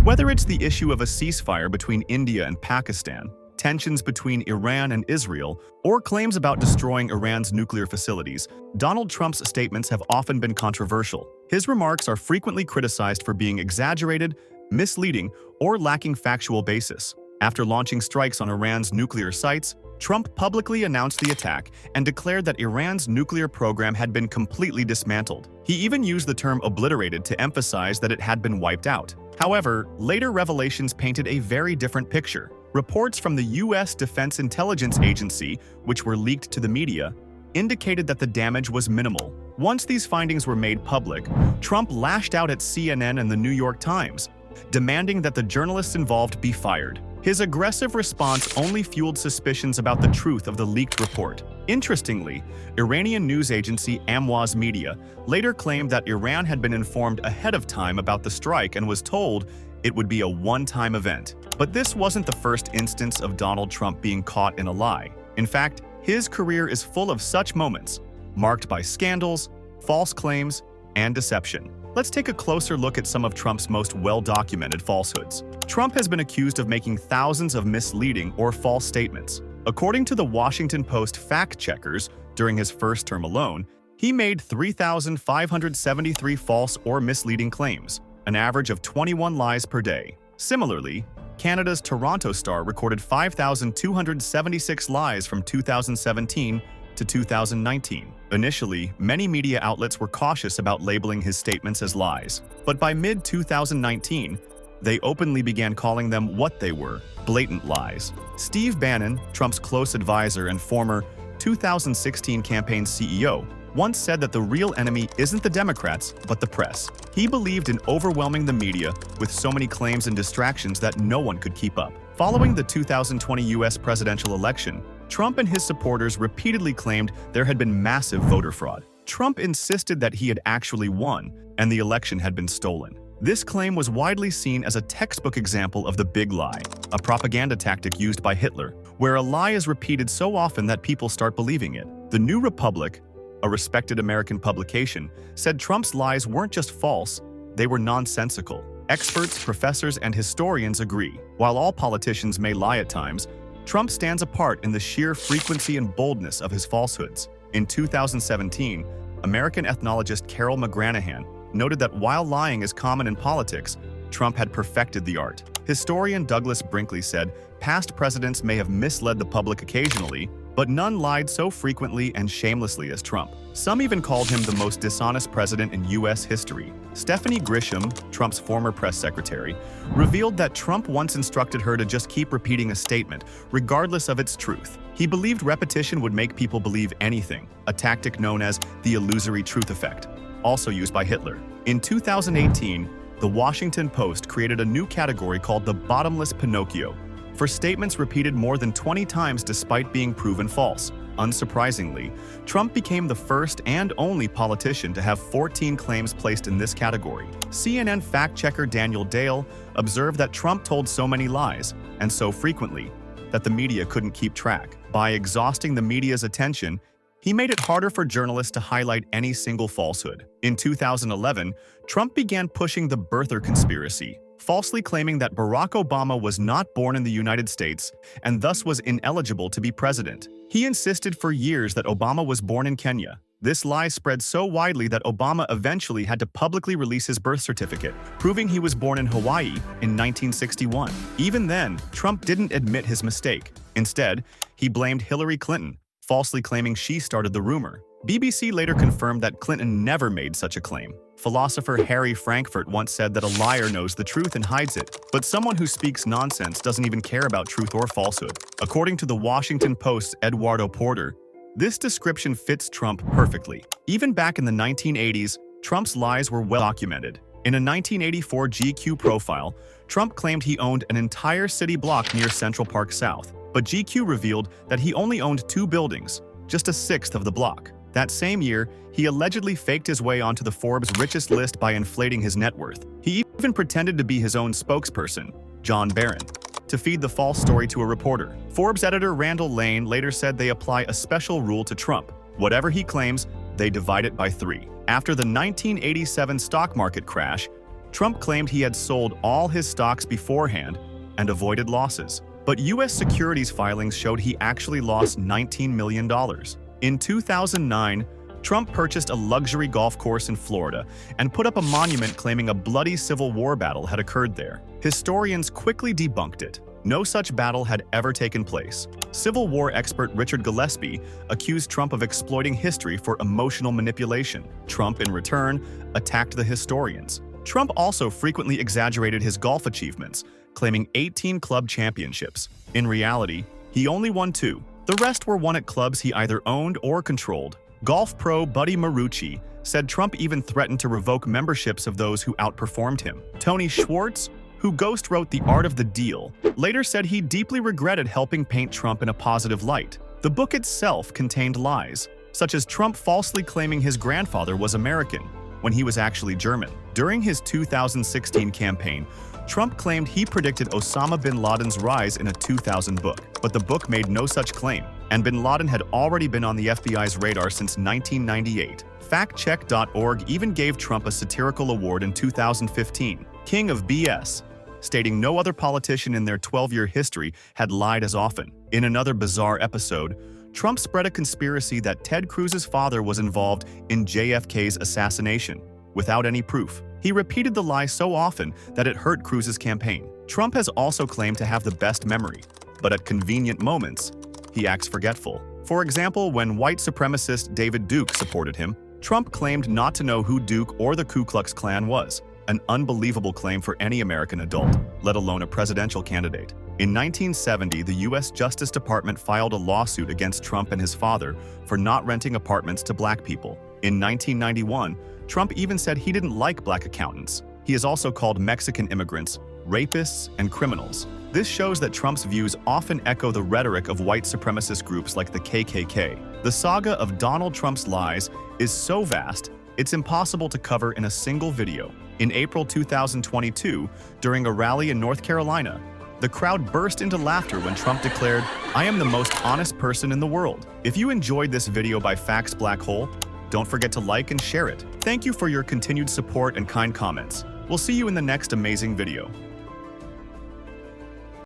Whether it's the issue of a ceasefire between India and Pakistan, tensions between Iran and Israel, or claims about destroying Iran's nuclear facilities, Donald Trump's statements have often been controversial. His remarks are frequently criticized for being exaggerated, misleading, or lacking factual basis. After launching strikes on Iran's nuclear sites, Trump publicly announced the attack and declared that Iran's nuclear program had been completely dismantled. He even used the term obliterated to emphasize that it had been wiped out. However, later revelations painted a very different picture. Reports from the U.S. Defense Intelligence Agency, which were leaked to the media, indicated that the damage was minimal. Once these findings were made public, Trump lashed out at CNN and the New York Times, demanding that the journalists involved be fired. His aggressive response only fueled suspicions about the truth of the leaked report. Interestingly, Iranian news agency Amwaz Media later claimed that Iran had been informed ahead of time about the strike and was told it would be a one-time event. But this wasn't the first instance of Donald Trump being caught in a lie. In fact, his career is full of such moments, marked by scandals, false claims, and deception. Let's take a closer look at some of Trump's most well-documented falsehoods. Trump has been accused of making thousands of misleading or false statements. According to the Washington Post fact-checkers, during his first term alone, he made 3,573 false or misleading claims, an average of 21 lies per day. Similarly, Canada's Toronto Star recorded 5,276 lies from 2017 to 2019. Initially, many media outlets were cautious about labeling his statements as lies, but by mid-2019, they openly began calling them what they were: blatant lies. Steve Bannon, Trump's close advisor and former 2016 campaign CEO, once said that the real enemy isn't the Democrats, but the press. He believed in overwhelming the media with so many claims and distractions that no one could keep up. Following the 2020 U.S. presidential election, Trump and his supporters repeatedly claimed there had been massive voter fraud. Trump insisted that he had actually won and the election had been stolen. This claim was widely seen as a textbook example of the big lie, a propaganda tactic used by Hitler, where a lie is repeated so often that people start believing it. The New Republic, a respected American publication, said Trump's lies weren't just false, they were nonsensical. Experts, professors, and historians agree. While all politicians may lie at times, Trump stands apart in the sheer frequency and boldness of his falsehoods. In 2017, American ethnologist Carol McGranahan noted that while lying is common in politics, Trump had perfected the art. Historian Douglas Brinkley said, "Past presidents may have misled the public occasionally, but none lied so frequently and shamelessly as Trump." Some even called him the most dishonest president in U.S. history. Stephanie Grisham, Trump's former press secretary, revealed that Trump once instructed her to just keep repeating a statement, regardless of its truth. He believed repetition would make people believe anything, a tactic known as the illusory truth effect, also used by Hitler. In 2018, the Washington Post created a new category called the bottomless Pinocchio, for statements repeated more than 20 times despite being proven false. Unsurprisingly, Trump became the first and only politician to have 14 claims placed in this category. CNN fact-checker Daniel Dale observed that Trump told so many lies, and so frequently, that the media couldn't keep track. By exhausting the media's attention, he made it harder for journalists to highlight any single falsehood. In 2011, Trump began pushing the birther conspiracy, falsely claiming that Barack Obama was not born in the United States and thus was ineligible to be president. He insisted for years that Obama was born in Kenya. This lie spread so widely that Obama eventually had to publicly release his birth certificate, proving he was born in Hawaii in 1961. Even then, Trump didn't admit his mistake. Instead, he blamed Hillary Clinton, falsely claiming she started the rumor. BBC later confirmed that Clinton never made such a claim. Philosopher Harry Frankfurt once said that a liar knows the truth and hides it, but someone who speaks nonsense doesn't even care about truth or falsehood. According to the Washington Post's Eduardo Porter, this description fits Trump perfectly. Even back in the 1980s, Trump's lies were well documented. In a 1984 GQ profile, Trump claimed he owned an entire city block near Central Park South, but GQ revealed that he only owned 2 buildings, just a sixth of the block. That same year, he allegedly faked his way onto the Forbes richest list by inflating his net worth. He even pretended to be his own spokesperson, John Barron, to feed the false story to a reporter. Forbes editor Randall Lane later said they apply a special rule to Trump. Whatever he claims, they divide it by 3. After the 1987 stock market crash, Trump claimed he had sold all his stocks beforehand and avoided losses. But U.S. securities filings showed he actually lost $19 million. In 2009, Trump purchased a luxury golf course in Florida and put up a monument claiming a bloody Civil War battle had occurred there. Historians quickly debunked it. No such battle had ever taken place. Civil War expert Richard Gillespie accused Trump of exploiting history for emotional manipulation. Trump, in return, attacked the historians. Trump also frequently exaggerated his golf achievements, claiming 18 club championships. In reality, he only won 2. The rest were won at clubs he either owned or controlled. Golf pro Buddy Marucci said Trump even threatened to revoke memberships of those who outperformed him. Tony Schwartz, who ghostwrote The Art of the Deal, later said he deeply regretted helping paint Trump in a positive light. The book itself contained lies, such as Trump falsely claiming his grandfather was American when he was actually German. During his 2016 campaign, Trump claimed he predicted Osama bin Laden's rise in a 2000 book, but the book made no such claim, and bin Laden had already been on the FBI's radar since 1998. FactCheck.org even gave Trump a satirical award in 2015, King of BS, stating no other politician in their 12-year history had lied as often. In another bizarre episode, Trump spread a conspiracy that Ted Cruz's father was involved in JFK's assassination, without any proof. He repeated the lie so often that it hurt Cruz's campaign. Trump has also claimed to have the best memory, but at convenient moments, he acts forgetful. For example, when white supremacist David Duke supported him, Trump claimed not to know who Duke or the Ku Klux Klan was, an unbelievable claim for any American adult, let alone a presidential candidate. In 1970, the U.S. Justice Department filed a lawsuit against Trump and his father for not renting apartments to black people. In 1991, Trump even said he didn't like black accountants. He has also called Mexican immigrants rapists and criminals. This shows that Trump's views often echo the rhetoric of white supremacist groups like the KKK. The saga of Donald Trump's lies is so vast, it's impossible to cover in a single video. In April 2022, during a rally in North Carolina, the crowd burst into laughter when Trump declared, "I am the most honest person in the world." If you enjoyed this video by Facts Black Hole, don't forget to like and share it. Thank you for your continued support and kind comments. We'll see you in the next amazing video.